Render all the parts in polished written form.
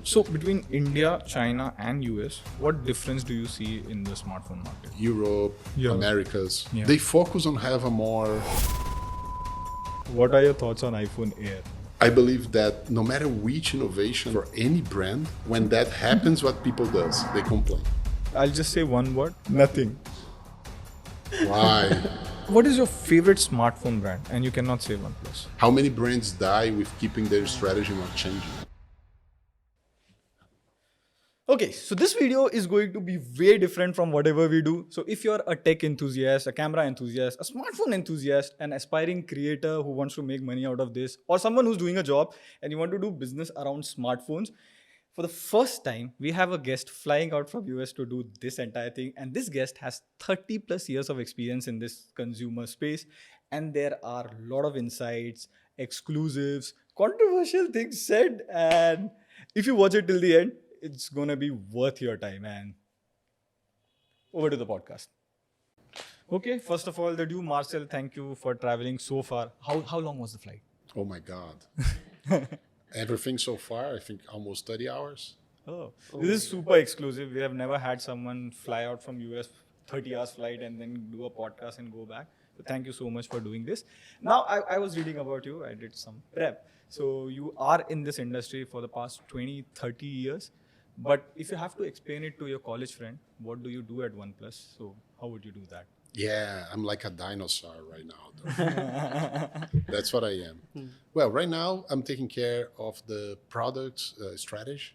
So between India, China and US, what difference do you see in the smartphone market? Europe, Americas, Yeah. they focus on have a more... What are your thoughts on iPhone Air? I believe that no matter which innovation for any brand, when that happens, what people does, they complain. I'll just say one word, nothing. Why? What is your favorite smartphone brand? And you cannot say OnePlus. How many brands die with keeping their strategy not changing? Okay, so this video is going to be way different from whatever we do. So if you're a tech enthusiast, a camera enthusiast, a smartphone enthusiast, an aspiring creator who wants to make money out of this, or someone who's doing a job and you want to do business around smartphones, for the first time, we have a guest flying out from US to do this entire thing. And this guest has 30 plus years of experience in this consumer space. And there are a lot of insights, exclusives, controversial things said. And if you watch it till the end, it's going to be worth your time. And over to the podcast. Okay, first of all, the due Marcel, thank you for traveling so far. How long was the flight? Oh my God. Everything so far, I think almost 30 hours. Oh, this is super exclusive. We have never had someone fly out from US 30 hours flight and then do a podcast and go back. So thank you so much for doing this. Now, I was reading about you. I did some prep. So you are in this industry for the past 20, 30 years. But if you have to explain it to your college friend, what do you do at OnePlus? So how would you do that? Yeah, I'm like a dinosaur right now. That's what I am. Well, right now I'm taking care of the product strategy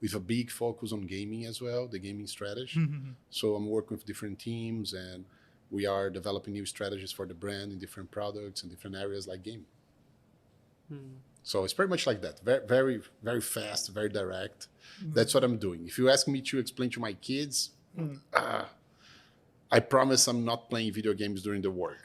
with a big focus on gaming as well, the gaming strategy. So I'm working with different teams and we are developing new strategies for the brand in different products and different areas like gaming. So it's pretty much like that. Very, very, very fast, very direct. That's what I'm doing. If you ask me to explain to my kids, I promise I'm not playing video games during the work.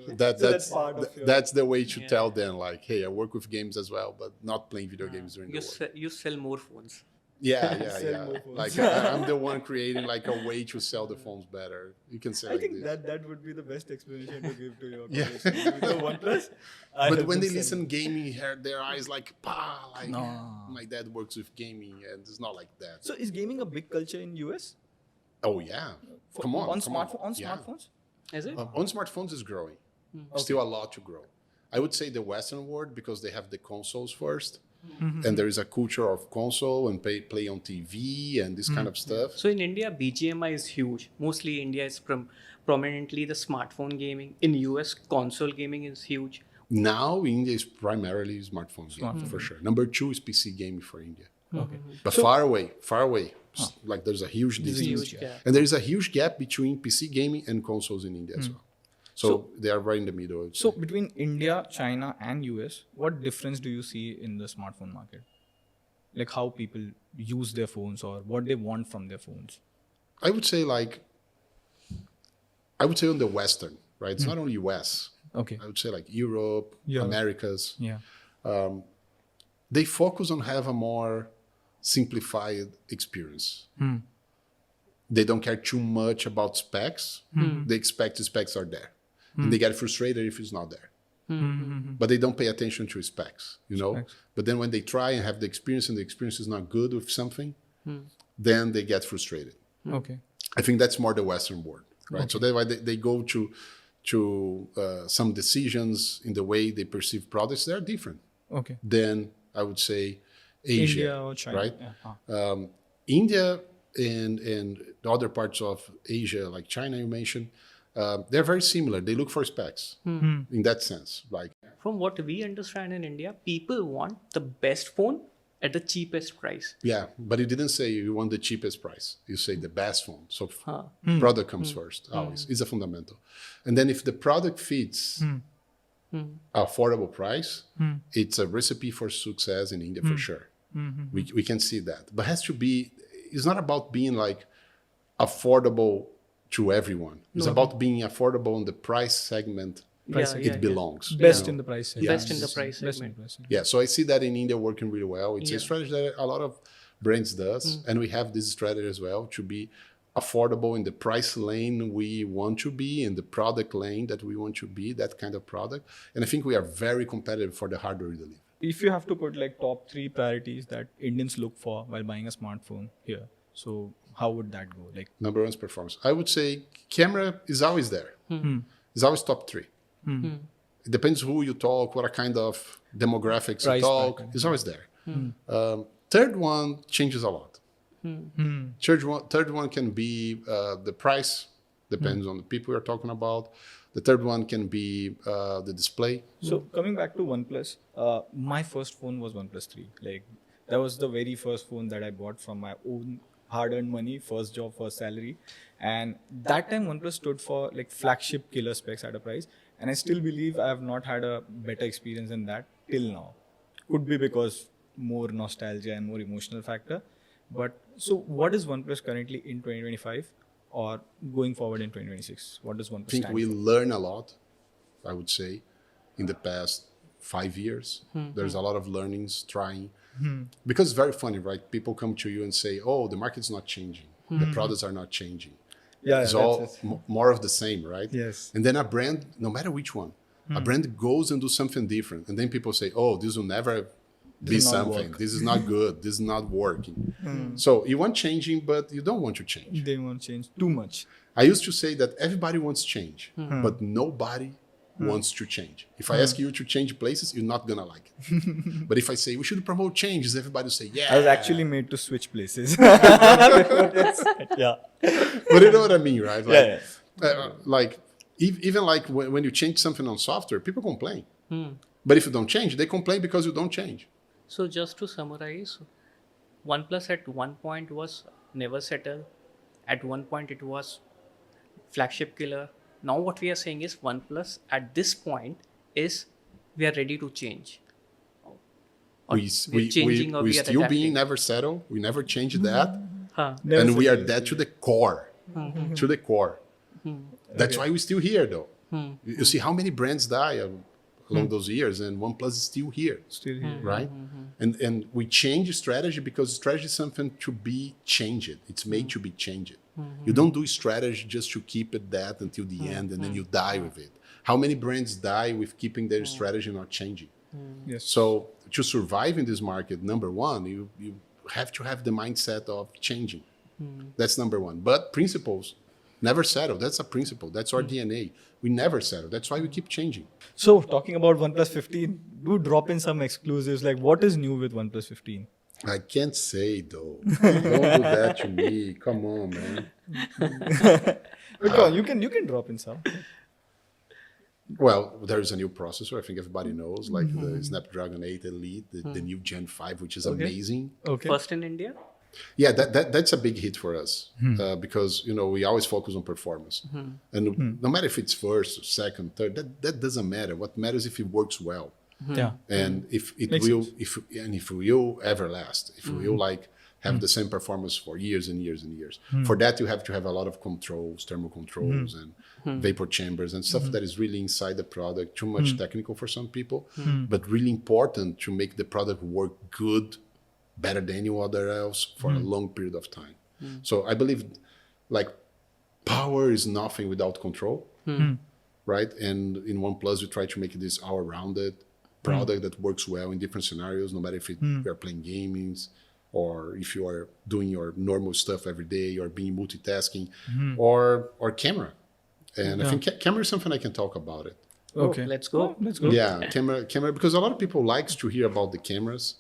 That's the way to tell them, like, hey, I work with games as well, but not playing video games during the work. You sell more phones. Yeah. Like I'm the one creating like a way to sell the phones better. You can say I like think this. that would be the best explanation to give to your college friend. With the OnePlus, But when they listen gaming, their eyes like, like my dad works with gaming, and it's not like that. So is gaming a big culture in US? Oh yeah, come on. On Yeah. smartphones? Is it? On smartphones is growing. Still a lot to grow. I would say the Western world because they have the consoles first, and there is a culture of console and play on TV and this kind of stuff. So in India, BGMI is huge. Mostly India is prominently the smartphone gaming. In US, console gaming is huge. Now India is primarily smartphone gaming for sure. Number 2 is PC gaming for India. Okay. But far away. Like there's a huge distance. And there is a huge gap between PC gaming and consoles in India as well. So they are right in the middle. So between India, China and US, what difference do you see in the smartphone market? Like how people use their phones or what they want from their phones? I would say on the Western, right? It's not only US. Okay. I would say like Europe, Americas. Yeah. They focus on have a more simplified experience. They don't care too much about specs. They expect the specs are there. And they get frustrated if it's not there. But they don't pay attention to specs, you know? But then when they try and have the experience and the experience is not good with something, then they get frustrated. Okay. I think that's more the Western world, right? So that's why they go to some decisions in the way they perceive products. They're different than, I would say, Asia, India or China. right? Yeah. India and the other parts of Asia, like China you mentioned, they're very similar. They look for specs in that sense. Like From what we understand in India, people want the best phone at the cheapest price. yeah, but you didn't say you want the cheapest price. You say the best phone. So product comes first, always. It's a fundamental. And then if the product fits affordable price, it's a recipe for success in India for sure. We can see that. But it has to be, it's not about being like affordable to everyone. It's about being affordable in the price segment it belongs. Best in the price segment. Best in the price segment. Yeah, so I see that in India working really well. It's a strategy that a lot of brands does, and we have this strategy as well to be affordable in the price lane we want to be, in the product lane that we want to be, that kind of product. And I think we are very competitive for the hardware we deliver. if you have to put like top 3 priorities that Indians look for while buying a smartphone here, so how would that go? Like, Number one is performance. I would say camera is always there. It's always top 3. It depends who you talk, what kind of demographics Price you talk. pattern. It's always there. Third one changes a lot. Third one can be the price, depends on the people you're talking about. The third one can be the display. so coming back to OnePlus, my first phone was OnePlus 3. Like, that was the very first phone that I bought from my own hard-earned money, first job, first salary. And that time OnePlus stood for like flagship killer specs at a price. And I still believe I have not had a better experience than that till now. Could be because more nostalgia and more emotional factor. But so what is OnePlus currently in 2025 or going forward in 2026? What does OnePlus I think stand we for? learn a lot, I would say, in the past 5 years. There's a lot of learnings, trying. Because it's very funny, right? People come to you and say, oh, the market's not changing. The products are not changing. Yeah, It's that's all it. more of the same, right? Yes. And then a brand, no matter which one, a brand goes and do something different. And then people say, oh, this will never be will not something. work. This is not good. This is not working. So you want changing, but you don't want to change. They won't change too much. I used to say that everybody wants change, but nobody wants to change. If I ask you to change places, you're not gonna like it. But if I say we should promote changes, everybody will say, yeah. I was actually made to switch places. Yeah. But you know what I mean, right? Like, Yeah. like even like when you change something on software, people complain. But if you don't change, they complain because you don't change. So just to summarize, OnePlus at one point was never settle. At one point it was flagship killer. Now what we are saying is OnePlus at this point is we are ready to change. Or We we're changing or we are still being adapting. never settle. We never change that. Huh. And we are dead to the core. To the core. That's why we're still here, though. You see how many brands die along those years, and OnePlus is still here. Still here. Right? And we change strategy because strategy is something to be changed. It's made to be changed. You don't do strategy just to keep it that until the end and then you die with it. How many brands die with keeping their strategy not changing? Yes. So to survive in this market, number one, you have to have the mindset of changing. That's number one. But principles, never settle. That's a principle. That's our DNA. We never settle. That's why we keep changing. So talking about OnePlus 15, do drop in some exclusives. Like, what is new with OnePlus 15? I can't say though. Don't do that to me. Come on, man. But go on, you can drop in some. Well, there is a new processor. I think everybody knows, like the Snapdragon 8 Elite, the new Gen 5, which is amazing. Okay. First in India? Yeah, that's a big hit for us because we always focus on performance, and no matter if it's first, second, third, that doesn't matter. What matters if it works well, Yeah. and if it Makes will, sense. if it will ever last, if it will like have the same performance for years and years and years. For that, you have to have a lot of controls, thermal controls, and vapor chambers and stuff that is really inside the product. Too much technical for some people, but really important to make the product work good. Better than any other else for a long period of time. So I believe like power is nothing without control, right? And in OnePlus, we try to make this all-rounded product that works well in different scenarios, no matter if you are playing gamings or if you are doing your normal stuff every day or being multitasking or camera. And I think camera is something I can talk about it. Okay. Let's go. Oh, let's go. Yeah, camera, because a lot of people likes to hear about the cameras.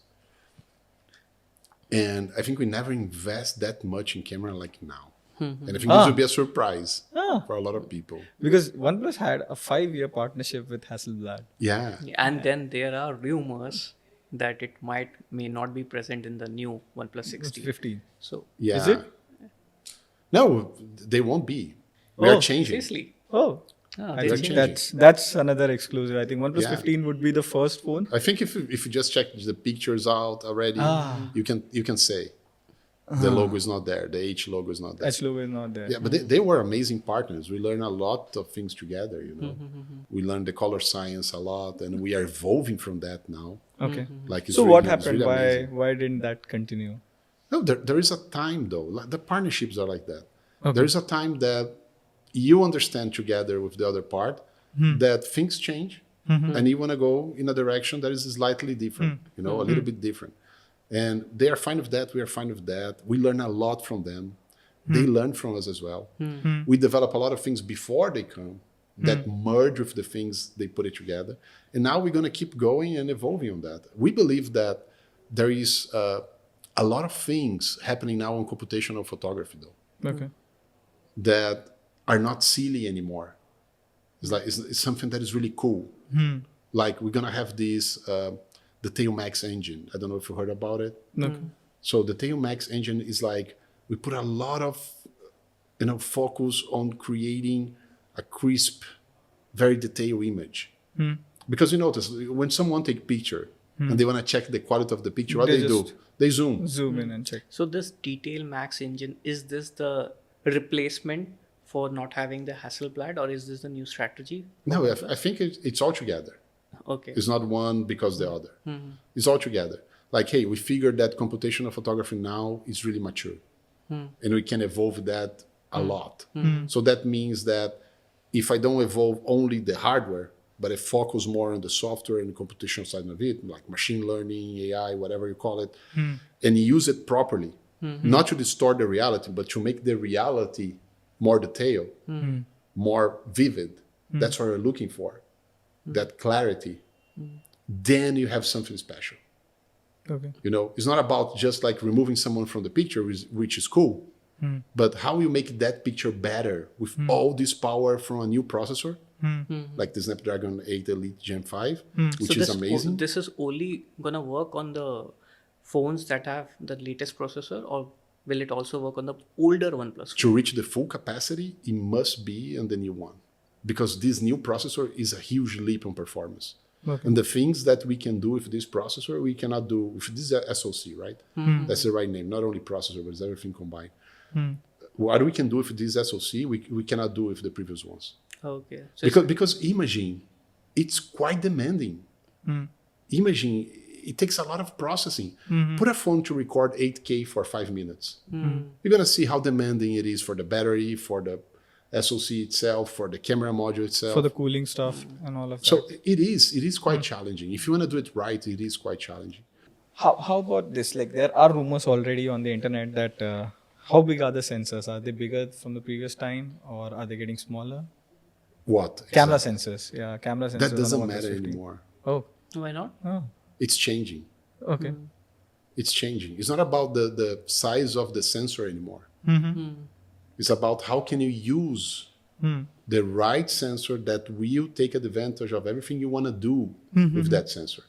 And I think we never invest that much in camera like now. And I think this will be a surprise for a lot of people. Because OnePlus had a 5-year partnership with Hasselblad. Yeah. And then there are rumors that it may not be present in the new OnePlus 16. 15. So Yeah. Is it? No, they won't be. We are changing. seriously. Oh. Ah, I they're think changing. that's another exclusive. I think OnePlus Yeah. 15 would be the first phone. I think if you just check the pictures out already, you can say the logo is not there. The H logo is not there. H logo is not there. Yeah, but they were amazing partners. We learned a lot of things together, We learned the color science a lot, and we are evolving from that now. Okay. Like it's So really, what it's happened? really amazing. Why didn't that continue? No, there is a time though. Like, the partnerships are like that. Okay. There is a time that you understand together with the other part that things change and you want to go in a direction that is slightly different, a little bit different. And they are fine with that. We are fine with that. We learn a lot from them. They learn from us as well. We develop a lot of things before they come that merge with the things they put it together. And now we're going to keep going and evolving on that. We believe that there is a lot of things happening now on computational photography, though, Okay. that are not silly anymore. It's something that is really cool. Like we're going to have this, the TailMax engine. I don't know if you heard about it. Okay. So the TailMax engine is like, we put a lot of focus on creating a crisp, very detailed image. Because you notice when someone take picture and they want to check the quality of the picture, what They they do? just They zoom. Zoom in and check. So this Detail Max engine, is this the replacement for not having the Hasselblad, or is this the new strategy? No, I think it's all together. Okay. It's not one because the other. It's all together. Like, hey, we figured that computational photography now is really mature. And we can evolve that a lot. So that means that if I don't evolve only the hardware, but I focus more on the software and the computational side of it, like machine learning, AI, whatever you call it, and use it properly, not to distort the reality, but to make the reality more detailed, more vivid. That's what we're looking for, that clarity. Then you have something special. Okay. It's not about just like removing someone from the picture, which is cool, but how you make that picture better with all this power from a new processor, like the Snapdragon 8 Elite Gen 5, which is amazing. This is only going to work on the phones that have the latest processor, or will it also work on the older OnePlus? To reach the full capacity, it must be on the new one, because this new processor is a huge leap in performance. Okay. And the things that we can do with this processor, we cannot do with this SoC, right? That's the right name. Not only processor, but it's everything combined. What we can do with this SoC, we cannot do with the previous ones. Okay. So Because imaging, it's quite demanding. Imaging, it takes a lot of processing. Put a phone to record 8K for 5 minutes. You're going to see how demanding it is for the battery, for the SoC itself, for the camera module itself. For the cooling stuff and all of that. So it is quite challenging. If you want to do it right, it is quite challenging. How about this? Like, there are rumors already on the internet that how big are the sensors? Are they bigger from the previous time, or are they getting smaller? What? Camera sensors. Yeah, camera sensors. That on doesn't the matter 1+50. anymore. Oh. why not? Oh. It's changing. Okay. It's changing. It's not about the size of the sensor anymore. It's about how can you use the right sensor that will take advantage of everything you want to do with that sensor.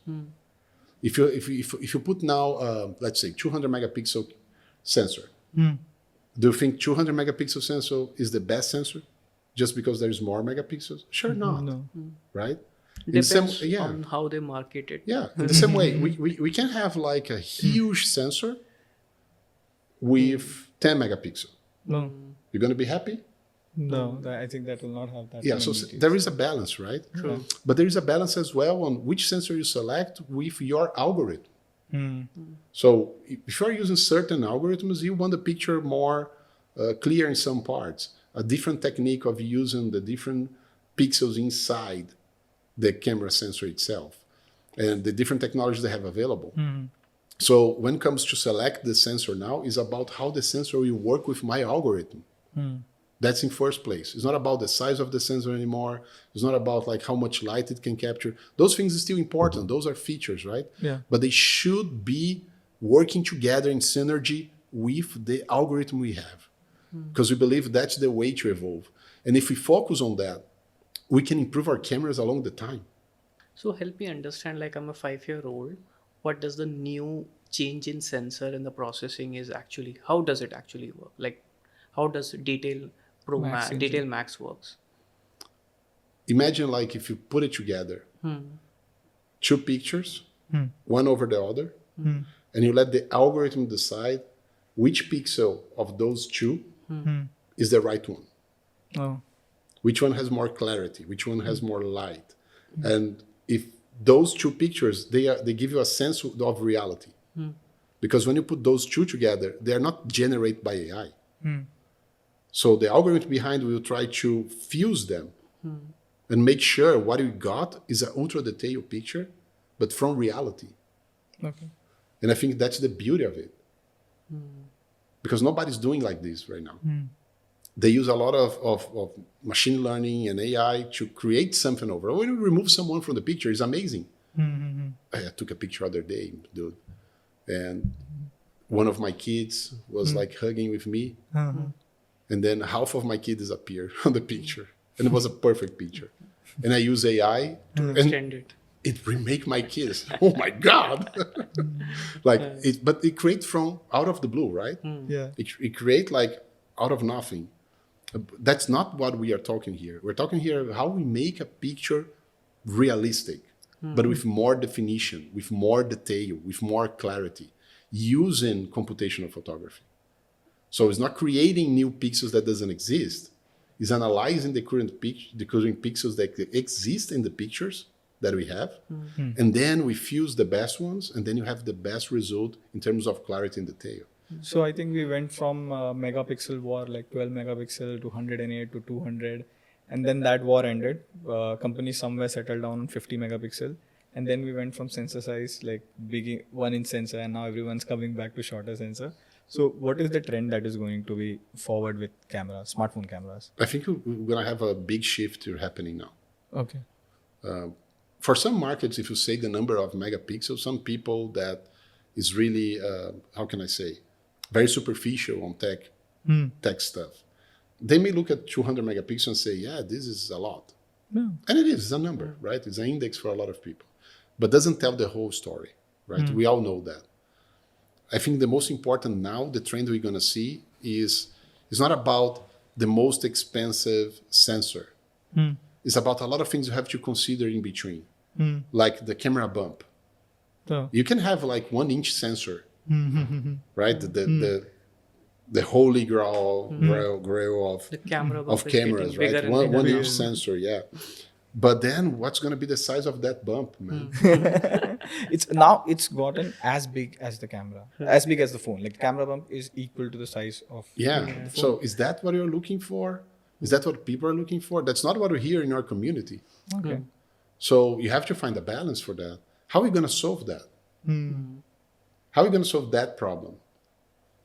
If you put now, let's say, 200 megapixel sensor, do you think 200 megapixel sensor is the best sensor just because there is more megapixels? Sure not. No. Right? Depends on how they market it. Yeah, in the same way, we can have like a huge sensor with 10 megapixel. No. You're going to be happy? No, I think that will not have that. Yeah, many so details. there is a balance, right? True. But there is a balance as well on which sensor you select with your algorithm. So if you're using certain algorithms, you want the picture more clear in some parts. A different technique of using the different pixels inside the camera sensor itself and the different technologies they have available. So when it comes to select the sensor now, is about how the sensor will work with my algorithm. That's in first place. It's not about the size of the sensor anymore. It's not about like how much light it can capture. Those things are still important. Those are features, right? Yeah. But they should be working together in synergy with the algorithm we have. Because we believe that's the way to evolve. And if we focus on that, we can improve our cameras along the time. So help me understand, like I'm a 5-year-old, what does the new change in sensor and the processing is actually, how does it actually work? Like how does Detail Max works? Imagine like if you put it together, two pictures, one over the other, and you let the algorithm decide which pixel of those two is the right one. Oh. Which one has more clarity? Which one has more light? And if those two pictures, they give you a sense of reality. Because when you put those two together, they are not generated by AI. So the algorithm behind will try to fuse them. and make sure what you got is an ultra detailed picture, but from reality. Okay. And I think that's the beauty of it. Because nobody's doing like this right now. They use a lot of machine learning and AI to create something over. When you remove someone from the picture, it's amazing. I took a picture the other day, dude. And one of my kids was like hugging with me. And then half of my kid disappeared on the picture. And it was a perfect picture. And I use AI to Extend it. it remake my kids. Oh my God. But it creates from out of the blue, right? Yeah. It create like out of nothing. That's not what we are talking here. We're talking here how we make a picture realistic, but with more definition, with more detail, with more clarity, using computational photography. So it's not creating new pixels that doesn't exist. It's analyzing the current pixels that exist in the pictures that we have, and then we fuse the best ones, and then you have the best result in terms of clarity and detail. So I think we went from megapixel war, like 12 megapixel to 108 to 200. And then that war ended. Companies somewhere settled down on 50 megapixel. And then we went from sensor size, like big 1-inch sensor, and now everyone's coming back to shorter sensor. So what is the trend that is going to be forward with cameras, smartphone cameras? I think we're going to have a big shift happening now. Okay. For some markets, if you say the number of megapixels, some people that is really, how can I say, very superficial on tech stuff. They may look at 200 megapixels and say, yeah, this is a lot. Yeah. And it is, it's a number, right? It's an index for a lot of people. But doesn't tell the whole story, right? We all know that. I think the most important now, the trend we're going to see is it's not about the most expensive sensor. It's about a lot of things you have to consider in between, like the camera bump. So, You can have like 1-inch sensor, right? The holy grail The camera of bump is cameras, getting bigger right? and One bigger. inch sensor, yeah. But then what's going to be the size of that bump, man? it's gotten as big as the camera, as big as the phone. Like the camera bump is equal to the size of Yeah. So is that what you're looking for? Is that what people are looking for? That's not what we hear in our community. Okay. So you have to find a balance for that. How are we going to solve that? How are we going to solve that problem?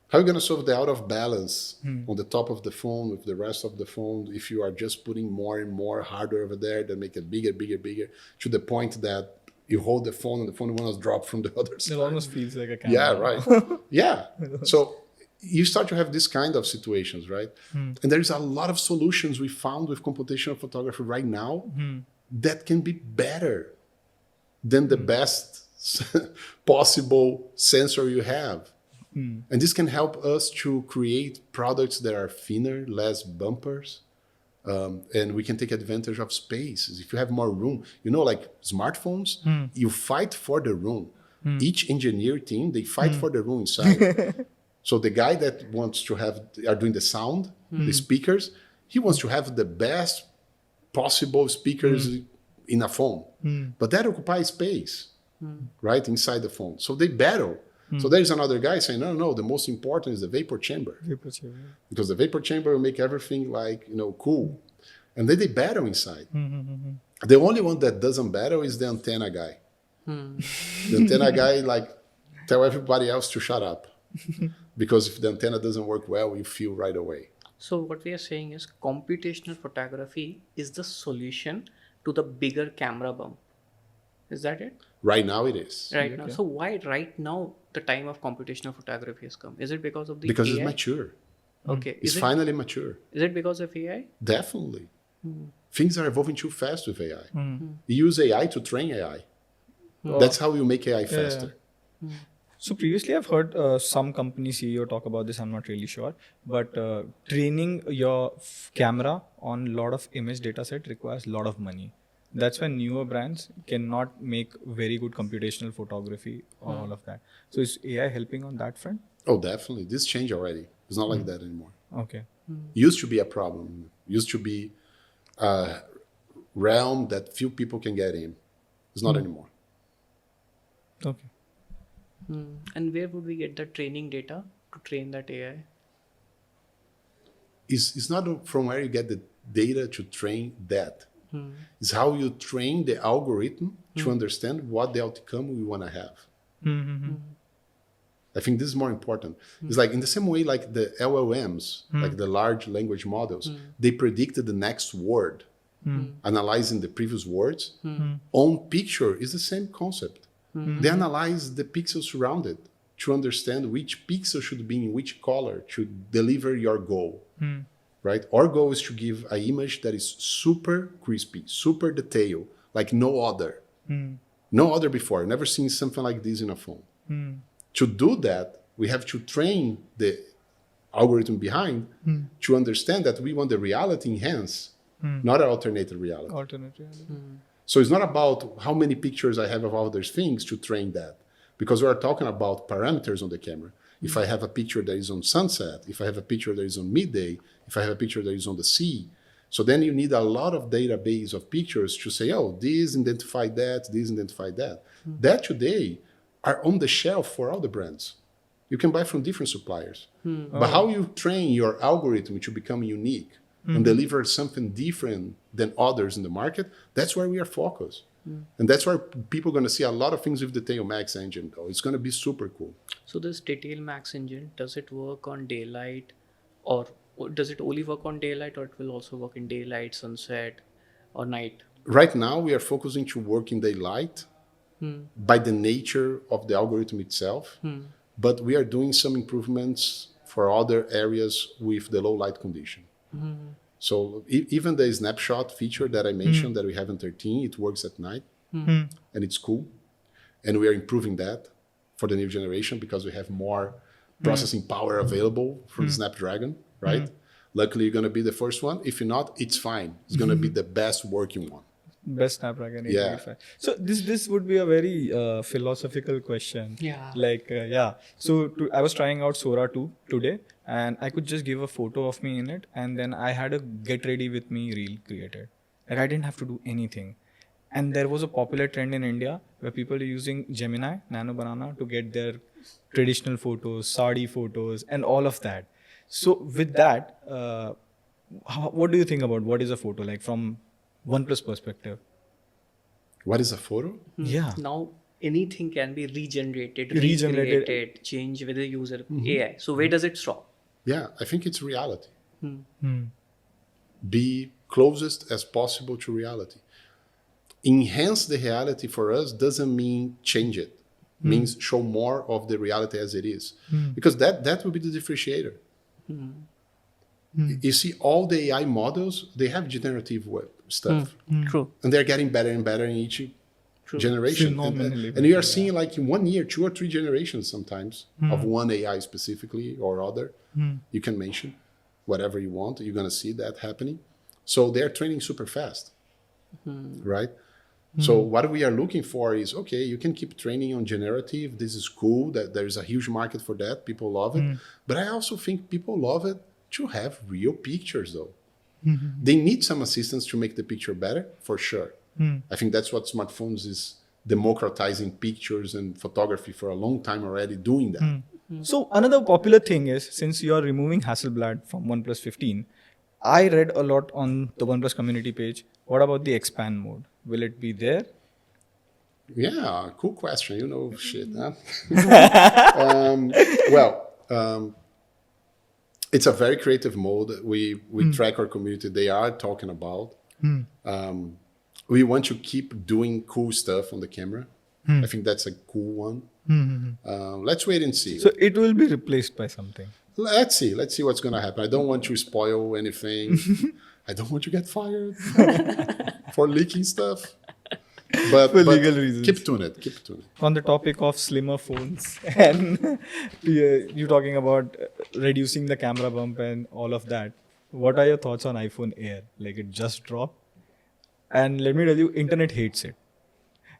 How are you going to solve the out of balance on the top of the phone with the rest of the phone if you are just putting more and more hardware over there that make it bigger, to the point that you hold the phone and the phone will drop from the other side? It almost feels like a camera. Yeah, right. Yeah. So you start to have this kind of situations, right? And there's a lot of solutions we found with computational photography right now that can be better than the best possible sensor you have. And this can help us to create products that are thinner, less bumpers, and we can take advantage of space. If you have more room, like smartphones, you fight for the room. Each engineer team, they fight for the room inside. So the guy that wants to are doing the sound, the speakers, he wants to have the best possible speakers in a phone. But that occupies space, right, inside the phone. So they battle. So there's another guy saying, no, the most important is the vapor chamber. Because the vapor chamber will make everything cool. And then they battle inside. The only one that doesn't battle is the antenna guy. The antenna guy tell everybody else to shut up. Because if the antenna doesn't work well, you feel right away. So what we are saying is computational photography is the solution to the bigger camera bump. Is that it? Right now it is. Right now. So why right now the time of computational photography has come? Is it because of the Because AI? it's mature. Okay. It's finally mature. Is it because of AI? Definitely. Things are evolving too fast with AI. You use AI to train AI. That's how you make AI faster. So previously I've heard some company CEO talk about this, I'm not really sure, but training your camera on a lot of image data set requires a lot of money. That's when newer brands cannot make very good computational photography or all of that. So is AI helping on that front? Oh, definitely. This changed already. It's not like that anymore. Okay. Used to be a problem. Used to be a realm that few people can get in. It's not anymore. Okay. And where would we get the training data to train that AI? It's not from where you get the data to train that. It's how you train the algorithm to understand what the outcome we want to have. I think this is more important. It's like in the same way, like the LLMs, like the large language models, they predicted the next word, analyzing the previous words. On picture is the same concept. They analyze the pixels surrounded to understand which pixel should be in which color to deliver your goal. Right? Our goal is to give an image that is super crispy, super detailed, like no other. No other before. Never seen something like this in a phone. To do that, we have to train the algorithm behind to understand that we want the reality enhanced, not an alternative reality. So it's not about how many pictures I have of other things to train that, because we are talking about parameters on the camera. If I have a picture that is on sunset, if I have a picture that is on midday, if I have a picture that is on the sea, so then you need a lot of database of pictures to say, oh, this identified that, this identified that. That today are on the shelf for all the brands. You can buy from different suppliers. But how you train your algorithm to become unique and deliver something different than others in the market, that's where we are focused. And that's where people are going to see a lot of things with the Detail Max engine, though. It's going to be super cool. So this Detail Max engine, does it work on daylight, or does it only work on daylight, or it will also work in daylight, sunset, or night? Right now, we are focusing to work in daylight by the nature of the algorithm itself. But we are doing some improvements for other areas with the low light condition. So even the snapshot feature that I mentioned that we have in 13, it works at night and it's cool. And we are improving that for the new generation because we have more processing power available for the Snapdragon, right? Luckily, you're going to be the first one. If you're not, it's fine. It's going to be the best working one. Best Snapdragon 885. So this would be a very philosophical question. So I was trying out Sora 2 today, and I could just give a photo of me in it, and then I had a get ready with me reel created. Like I didn't have to do anything. And there was a popular trend in India where people are using Gemini, Nano Banana to get their traditional photos, sari photos, and all of that. So with that, what do you think about what is a photo like from OnePlus perspective? What is a photo? Yeah. Now anything can be regenerated, recreated, changed with the user AI. So where does it stop? Yeah, I think it's reality. Be closest as possible to reality. Enhance the reality for us doesn't mean change it. Means show more of the reality as it is. Because that will be the differentiator. You see, all the AI models, they have generative stuff. True. And they're getting better and better in each generation. And you are seeing like in 1 year, 2 or 3 generations sometimes of one AI specifically or other. You can mention whatever you want. You're going to see that happening. So they're training super fast, right? So what we are looking for is, okay, you can keep training on generative. This is cool. That there is a huge market for that. People love it. But I also think people love it to have real pictures, though. They need some assistance to make the picture better, for sure. I think that's what smartphones is democratizing pictures and photography for a long time already doing that. So another popular thing is, since you are removing Hasselblad from OnePlus 15, I read a lot on the OnePlus community page. What about the expand mode? Will it be there? Yeah, cool question. You know shit, huh? It's a very creative mode. We track our community. They are talking about. We want to keep doing cool stuff on the camera. I think that's a cool one. Let's wait and see. So it will be replaced by something. Let's see what's going to happen. I don't want to spoil anything. I don't want to get fired for leaking stuff. But legal reasons. Keep doing it. On the topic of slimmer phones and you talking about reducing the camera bump and all of that, what are your thoughts on iPhone Air? Like it just dropped. And let me tell you, internet hates it.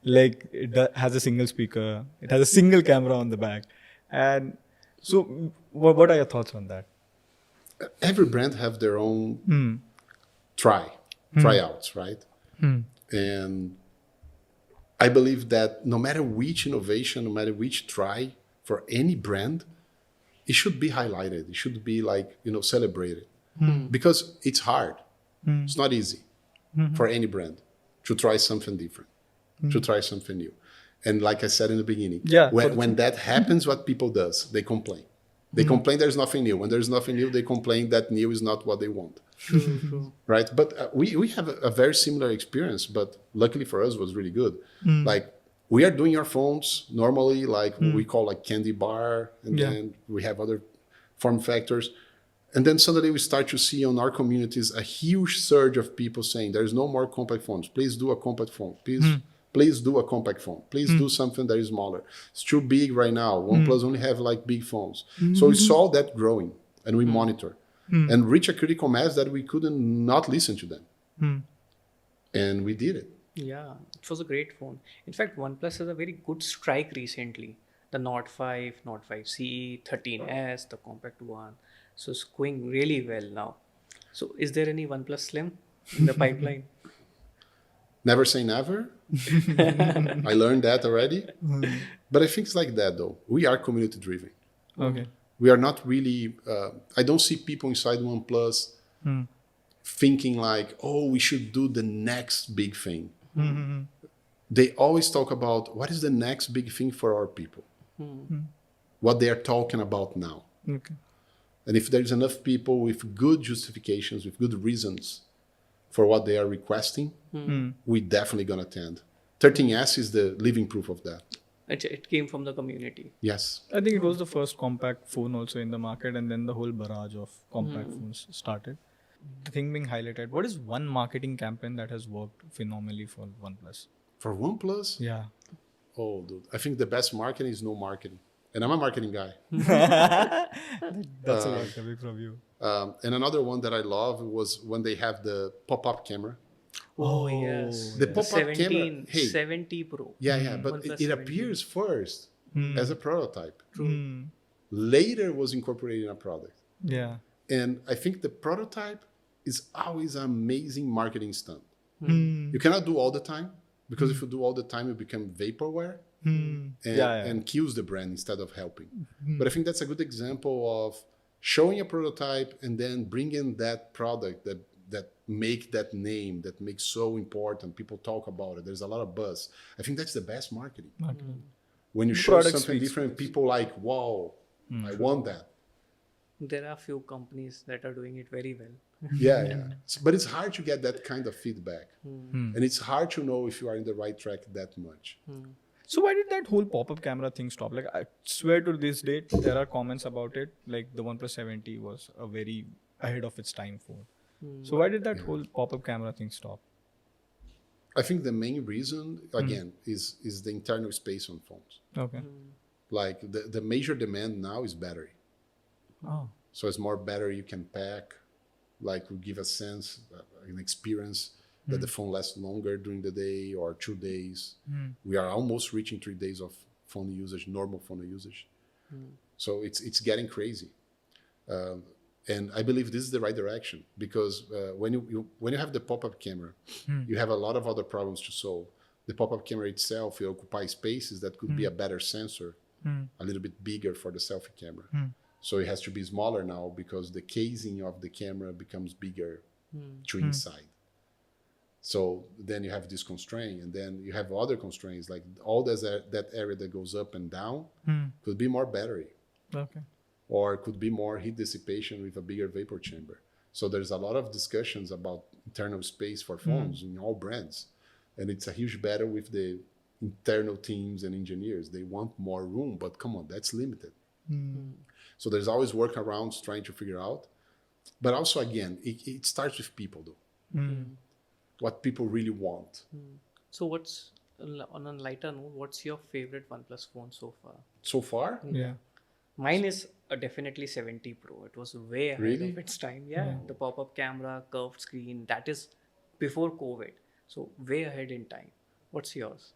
Like it has a single speaker. It has a single camera on the back. And so what are your thoughts on that? Every brand have their own tryouts, right? And I believe that no matter which innovation, no matter which try for any brand, it should be highlighted. It should be like, celebrated because it's hard. It's not easy. for any brand to try something different, to try something new. And like I said in the beginning, when that happens, what people does, they complain. They complain there's nothing new. When there's nothing new, they complain that new is not what they want. True. Right? But we have a very similar experience, but luckily for us, it was really good. Like, we are doing our phones normally, like we call like candy bar, and then we have other form factors. And then suddenly we start to see on our communities a huge surge of people saying, there's no more compact phones. Please do a compact phone. Please do a compact phone. Please do something that is smaller. It's too big right now. OnePlus only have like big phones. So we saw that growing, and we monitor and reach a critical mass that we couldn't not listen to them. And we did it. Yeah, it was a great phone. In fact, OnePlus has a very good strike recently. The Note 5, Note 5 CE, 13S, the compact one. So it's going really well now. So is there any OnePlus Slim in the pipeline? Never say never. I learned that already. But I think it's like that, though. We are community driven. Okay. We are not really, I don't see people inside OnePlus thinking like, oh, we should do the next big thing. They always talk about what is the next big thing for our people, what they are talking about now. Okay. And if there's enough people with good justifications, with good reasons for what they are requesting, we definitely going to attend. 13S is the living proof of that. It came from the community. Yes. I think it was the first compact phone also in the market, and then the whole barrage of compact phones started. The thing being highlighted, what is one marketing campaign that has worked phenomenally for OnePlus? For OnePlus? Yeah. Oh, dude. I think the best marketing is no marketing. And I'm a marketing guy. That's a lot coming from you. And another one that I love was when they have the pop-up camera. Oh, yes. The pop-up camera. Hey, 70 Pro. yeah, but OnePlus it 17. appears first as a prototype. True. Later was incorporated in a product. Yeah. And I think the prototype is always an amazing marketing stunt. You cannot do all the time, because if you do all the time, you become vaporware and kills the brand instead of helping. But I think that's a good example of showing a prototype and then bringing that product that make that name, that makes so important. People talk about it. There's a lot of buzz. I think that's the best marketing. When you show Product something speaks different, people like, wow, I want that. There are few companies that are doing it very well. Yeah. But it's hard to get that kind of feedback. And it's hard to know if you are in the right track that much. So why did that whole pop-up camera thing stop? Like, I swear to this date, there are comments about it. Like, the OnePlus 70 was a very ahead of its time phone. So why did that whole pop-up camera thing stop? I think the main reason, again, is the internal space on phones. Okay. Like, the major demand now is battery. Oh. So it's more battery you can pack, like, will give a sense, an experience that the phone lasts longer during the day or 2 days. We are almost reaching 3 days of phone usage, normal phone usage. So it's getting crazy. And I believe this is the right direction, because when you have the pop-up camera, you have a lot of other problems to solve. The pop-up camera itself, you occupy spaces that could be a better sensor, a little bit bigger for the selfie camera. So it has to be smaller now because the casing of the camera becomes bigger to inside. So then you have this constraint, and then you have other constraints, like all that area that goes up and down could be more battery. Okay. Or it could be more heat dissipation with a bigger vapor chamber. So there's a lot of discussions about internal space for phones in all brands. And it's a huge battle with the internal teams and engineers. They want more room, but come on, that's limited. So there's always workarounds trying to figure out. But also, again, it starts with people, though. What people really want. So what's, on a lighter note, what's your favorite OnePlus phone so far? So far? Yeah. Mine is definitely 70 Pro. It was way ahead of its time. Yeah, the pop-up camera, curved screen, that is before COVID. So way ahead in time. What's yours?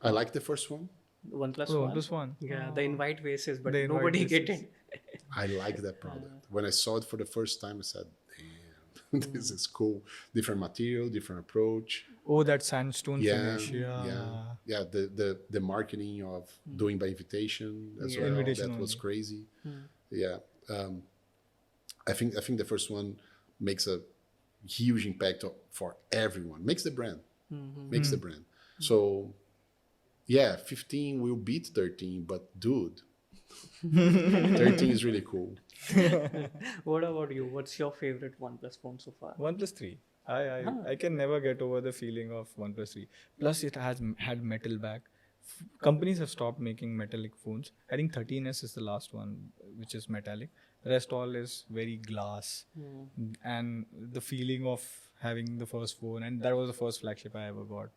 I like the first one. OnePlus Oh, One? OnePlus One. Yeah, the invite bases, but The invite nobody bases. get it. I like that product. When I saw it for the first time, I said, damn, this is cool. Different material, different approach. Oh, that sandstone Yeah, finish. yeah. The marketing of doing by invitation as well. Invitation That was only. crazy. Yeah. I think the first one, makes a huge impact for everyone. Makes the brand. Makes the brand. So, yeah, 15 will beat 13, but dude, 13 is really cool. What about you? What's your favorite OnePlus phone so far? OnePlus 3. I can never get over the feeling of OnePlus 3. Plus, it has had metal back. Companies have stopped making metallic phones. I think 13s is the last one which is metallic. The rest all is very glass. And the feeling of having the first phone, and that was the first flagship I ever got.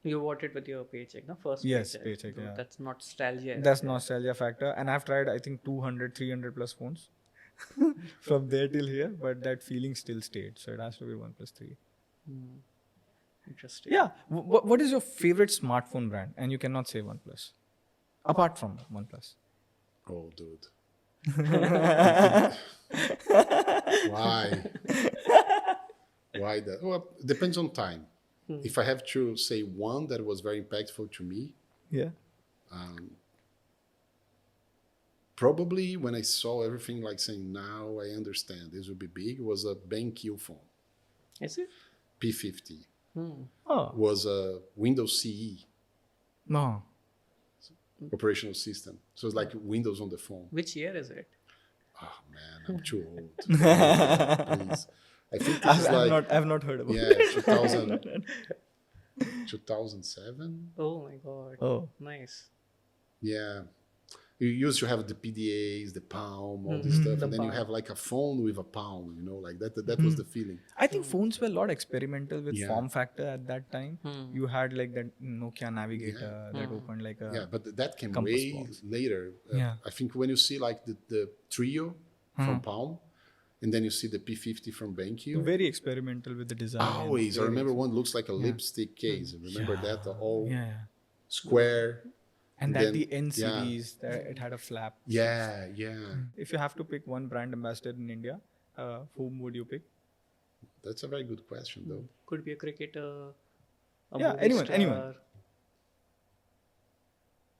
You bought it with your paycheck, no? First Yes, paycheck. paycheck, So yeah. that's nostalgia. That's nostalgia factor. And I've tried, I think, 200, 300 plus phones from there till here, but that feeling still stayed. So it has to be OnePlus 3. Interesting. Yeah. What is your favorite smartphone brand? And you cannot say OnePlus. Apart from OnePlus. Oh, dude. Why? Why that? Well, depends on time. If I have to say one that was very impactful to me, Yeah. probably when I saw everything like saying, now I understand this will be big, was a BenQ phone. Is it? P50. Oh. Was a Windows CE No. operational system. So it's like Windows on the phone. Which year is it? Oh man, I'm too old. Please. I think this is like I've not heard about yeah, it. 2007. Oh my god. Oh. Nice. Yeah. You used to have the PDAs, the palm, all this stuff, and then you have like a phone with a palm, you know, like that. That was the feeling. I think phones were a lot experimental with Yeah. form factor at that time. You had like that Nokia Navigator that opened like a Yeah, but that came compass way box. later. Yeah. I think when you see like the Trio from Palm, and then you see the P50 from BenQ. very experimental with the design. Always. I remember one looks like a lipstick case. Remember that? All Yeah. square. And that then- the N yeah. series, that it had a flap. Yeah, yeah. If you have to pick one brand ambassador in India, whom would you pick? That's a very good question, though. Could be a cricketer. Yeah, anyone.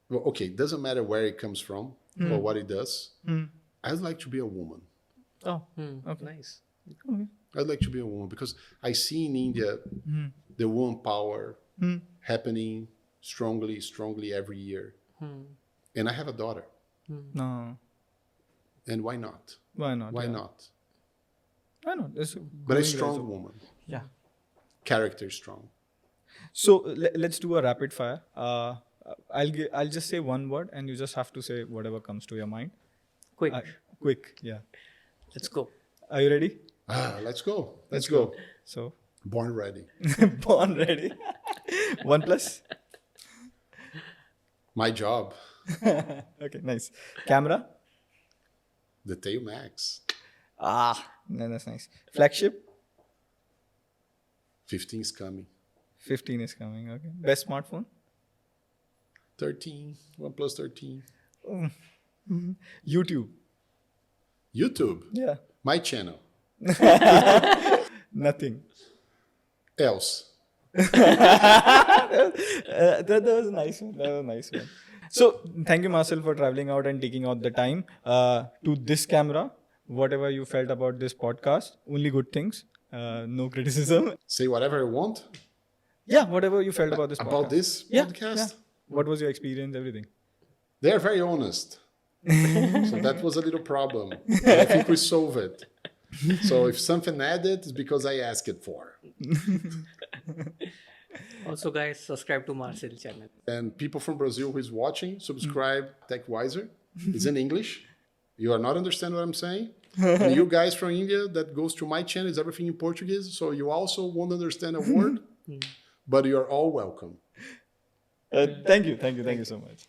Well, okay, it doesn't matter where it comes from or what it does. I'd like to be a woman. Oh, okay. Nice. I'd like to be a woman because I see in India the woman power happening strongly every year. And I have a daughter. No. And why not? Why not? Why Yeah. not? Why not? It's But a growing strong rise of- woman. Yeah. Character strong. So let's do a rapid fire. I'll just say one word, and you just have to say whatever comes to your mind. Quick. Quick. Yeah. Let's go. Are you ready? Let's go. Let's go. So, Born ready. born ready. OnePlus. My job. Okay, nice. Camera. The Tail Max. No, that's nice. Flagship. 15 is coming. 15 is coming. Okay. Best smartphone. 13. OnePlus 13. YouTube. YouTube. Yeah. My channel. Nothing. Else. That was a nice one. That was a nice one. So thank you, Marcel, for traveling out and taking out the time to this camera. Whatever you felt about this podcast, only good things. No criticism. Say whatever I want Yeah, whatever you felt about this about podcast. this Yeah, podcast. yeah. What was your experience? Everything. They're very honest. So that was a little problem. And I think we solved it. So if something added, it's because I asked it for. Also, guys, subscribe to Marcel channel. And people from Brazil who is watching, subscribe TechWiser. It's in English. You are not understand what I'm saying. And you guys from India that goes to my channel is everything in Portuguese. So you also won't understand a word, but you are all welcome. Thank you so much.